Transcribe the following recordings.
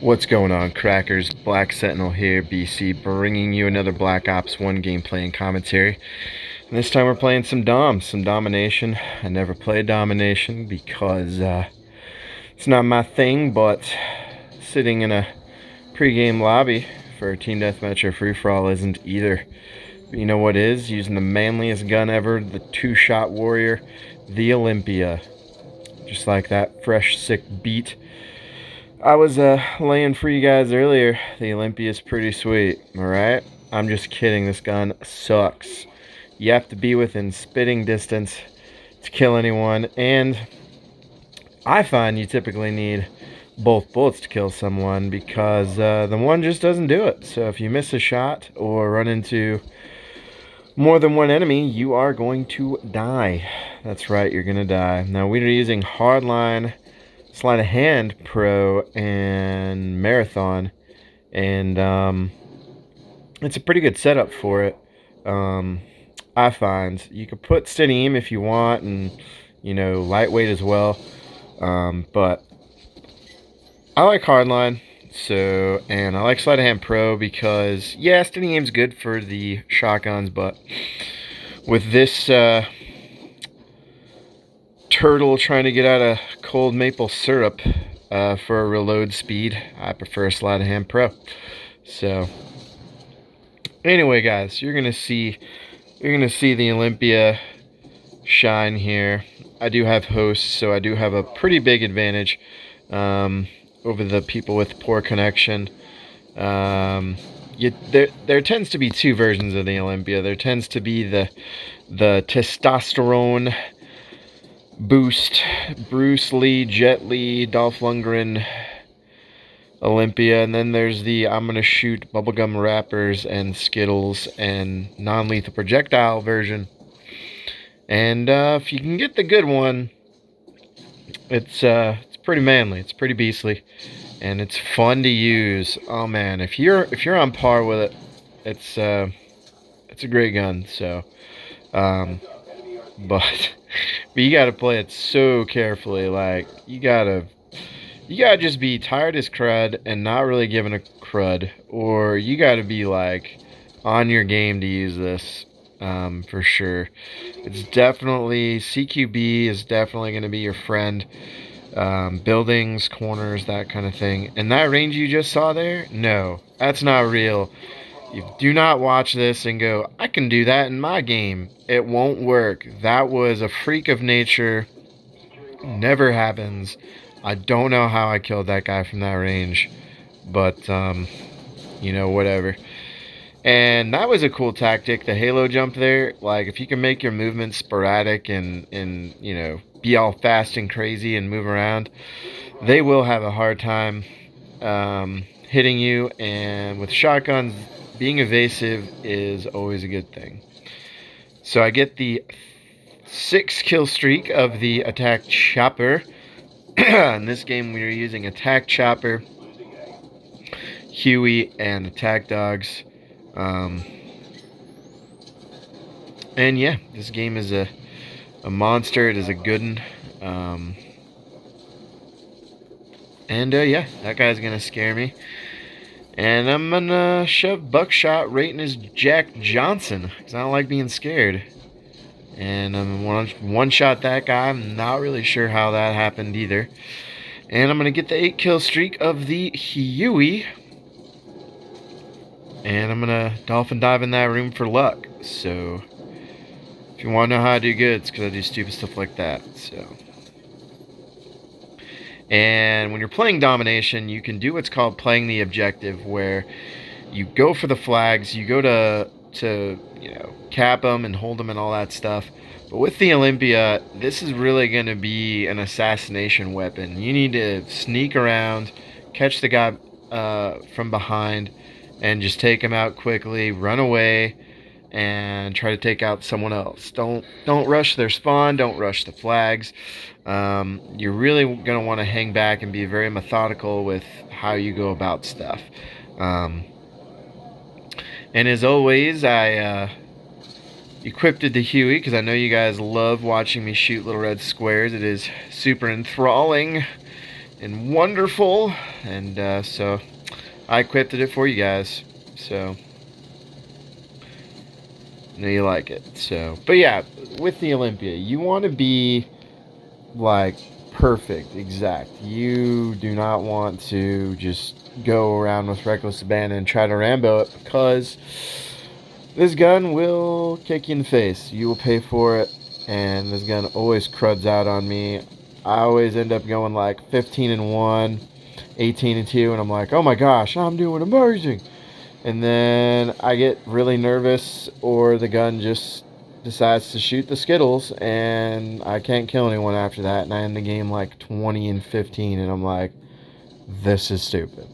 What's going on, crackers? Black Sentinel here, BC, bringing you another Black Ops 1 gameplay and commentary. And this time we're playing some Domination. I never played Domination because it's not my thing, but sitting in a pre-game lobby for a team deathmatch or free-for-all isn't either. But you know what is? Using the manliest gun ever, the two-shot warrior, the Olympia. Just like that fresh, sick beat. I was laying for you guys earlier. The Olympia is pretty sweet, alright? I'm just kidding, this gun sucks. You have to be within spitting distance to kill anyone, and I find you typically need both bullets to kill someone because the one just doesn't do it. So if you miss a shot or run into more than one enemy, you are going to die. That's right, you're going to die. Now, we are using Hardline, Sleight of Hand Pro, and Marathon, and it's a pretty good setup for it. I find you could put steady aim if you want, and you know, lightweight as well, but I like Hardline, and I like Sleight of Hand Pro because, yeah, steady aim's good for the shotguns, but with this turtle trying to get out of cold maple syrup for a reload speed, I prefer Sleight of Hand Pro. So anyway, guys, you're gonna see the Olympia shine here. I do have hosts, so I do have a pretty big advantage over the people with poor connection. There tends to be two versions of the Olympia. There tends to be the testosterone boost, Bruce Lee, Jet Li, Dolph Lundgren Olympia, and then there's the I'm gonna shoot bubblegum wrappers and Skittles and non-lethal projectile version. And if you can get the good one, it's pretty manly, it's pretty beastly, and it's fun to use. Oh man, if you're on par with it, it's a great gun. So but you gotta play it so carefully. Like, you gotta just be tired as crud and not really giving a crud, or you gotta be like on your game to use this, for sure. It's definitely, CQB is definitely going to be your friend. Buildings, corners, that kind of thing. And that range you just saw there, no, that's not real. You do not watch this and go, I can do that in my game. It won't work. That was a freak of nature. Never happens. I don't know how I killed that guy from that range, but you know, whatever. And that was a cool tactic, the halo jump there. Like, if you can make your movements sporadic and you know, be all fast and crazy and move around, they will have a hard time hitting you. And with shotguns, being evasive is always a good thing. So I get the 6 kill streak of the attack chopper. In this game we are using attack chopper, Huey, and attack dogs. And yeah, this game is a monster. It is a good one. And yeah, that guy's gonna scare me. And I'm gonna shove Buckshot right in his Jack Johnson, because I don't like being scared. And I'm one shot that guy. I'm not really sure how that happened either. And I'm gonna get the 8 kill streak of the Huey. And I'm gonna dolphin dive in that room for luck. So if you want to know how I do good, it's because I do stupid stuff like that. So, and when you're playing Domination, you can do what's called playing the objective, where you go for the flags, you go to you know, cap them and hold them and all that stuff. But with the Olympia, this is really going to be an assassination weapon. You need to sneak around, catch the guy from behind, and just take him out quickly, run away, and try to take out someone else. Don't rush their spawn, don't rush the flags. You're really going to want to hang back and be very methodical with how you go about stuff. And as always, I equipped the Huey because I know you guys love watching me shoot little red squares. It is super enthralling. and wonderful, and so I equipped it for you guys. So I know you like it. So, but yeah, with the Olympia, you want to be like perfect, exact. You do not want to just go around with reckless abandon and try to Rambo it, because this gun will kick you in the face. You will pay for it, and this gun always cruds out on me. I always end up going like 15-1, 18-2, and I'm like, oh my gosh, I'm doing amazing. And then I get really nervous, or the gun just decides to shoot the Skittles, and I can't kill anyone after that, and I end the game like 20-15, and I'm like, this is stupid.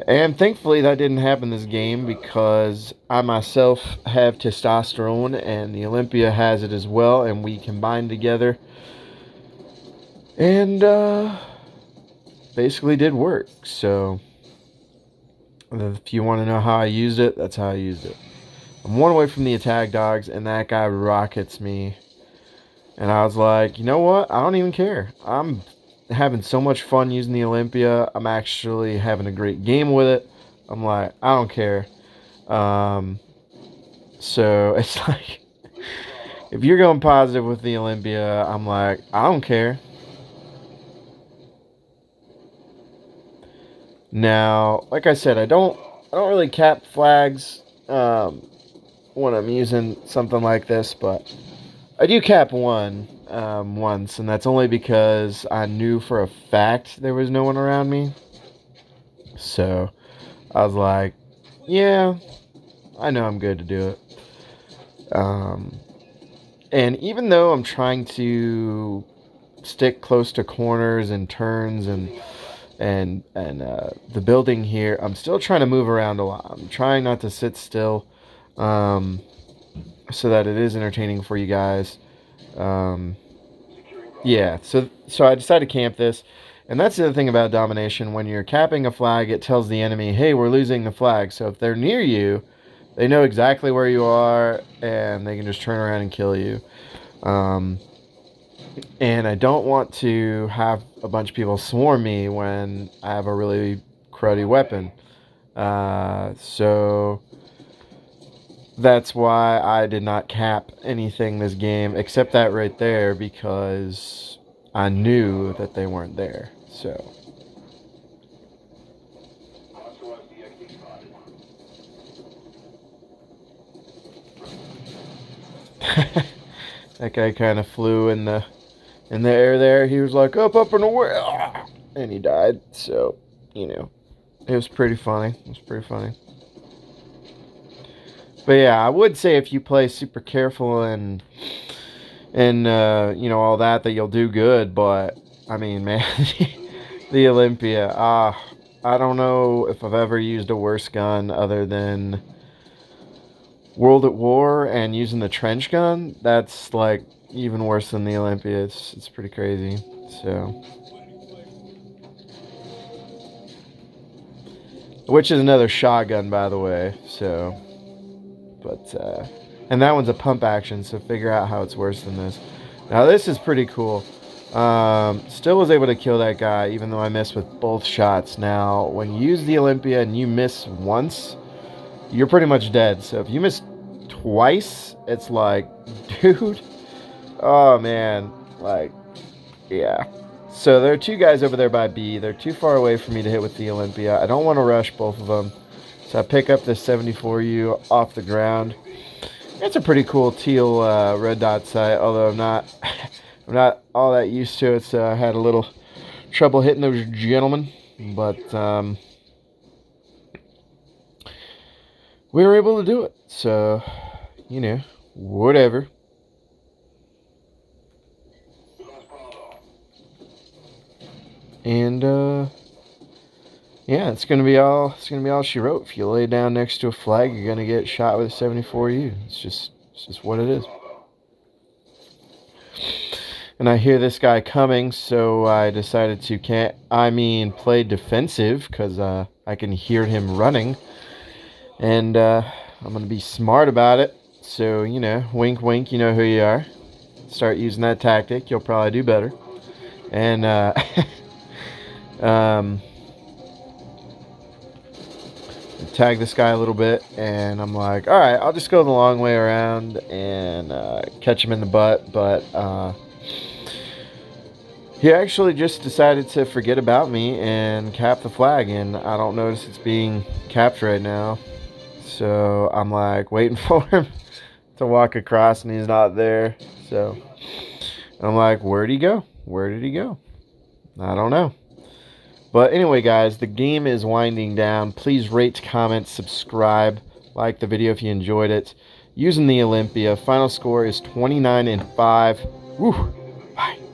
And thankfully that didn't happen this game, because I myself have testosterone and the Olympia has it as well, and we combined together and basically did work. So if you want to know how I used it, that's how I used it. I'm one away from the attack dogs, and that guy rockets me, and I was like, you know what, I don't even care. I'm having so much fun using the Olympia. I'm actually having a great game with it. I'm like, I don't care. So it's like, if you're going positive with the Olympia, I'm like, I don't care. Now, like I said, I don't really cap flags when I'm using something like this, but I do cap one once, and that's only because I knew for a fact there was no one around me. So I was like, yeah, I know I'm good to do it. And even though I'm trying to stick close to corners and turns and the building here, I'm still trying to move around a lot. I'm trying not to sit still, so that it is entertaining for you guys. Yeah, so I decided to camp this, and that's the other thing about domination. When you're capping a flag, it tells the enemy, hey, we're losing the flag. So if they're near you, they know exactly where you are, and they can just turn around and kill you. And I don't want to have a bunch of people swarm me when I have a really cruddy weapon. So that's why I did not cap anything this game, except that right there, because I knew that they weren't there. So that guy kind of flew in the air there. He was like, up and away, and he died. So, you know, it was pretty funny. It was pretty funny. But yeah, I would say if you play super careful and you know, all that you'll do good. But I mean, man, the Olympia, I don't know if I've ever used a worse gun other than World at War, and using the trench gun. That's like even worse than the Olympia. It's pretty crazy. So, which is another shotgun, by the way. So, but and that one's a pump action. So figure out how it's worse than this. Now this is pretty cool. Still was able to kill that guy, even though I missed with both shots. Now, when you use the Olympia and you miss once, you're pretty much dead. So if you miss twice, it's like, dude, oh man, like, yeah. So there are two guys over there by B. They're too far away for me to hit with the Olympia. I don't want to rush both of them. So I pick up this 74U off the ground. It's a pretty cool teal red dot sight, although I'm not I'm not all that used to it, so I had a little trouble hitting those gentlemen. But we were able to do it. So, you know, whatever. And yeah, it's gonna be all she wrote. If you lay down next to a flag, you're gonna get shot with a 74U. It's just what it is. And I hear this guy coming, so I decided to play defensive, because I can hear him running. And I'm going to be smart about it. So, you know, wink, wink, you know who you are. Start using that tactic. You'll probably do better. And Tag this guy a little bit, and I'm like, all right, I'll just go the long way around and catch him in the butt. But he actually just decided to forget about me and cap the flag, and I don't notice it's being capped right now. So I'm like waiting for him to walk across, and he's not there. So I'm like, where'd he go? Where did he go? I don't know. But anyway, guys, the game is winding down. Please rate, comment, subscribe, like the video if you enjoyed it. Using the Olympia. Final score is 29-5. Woo! Bye.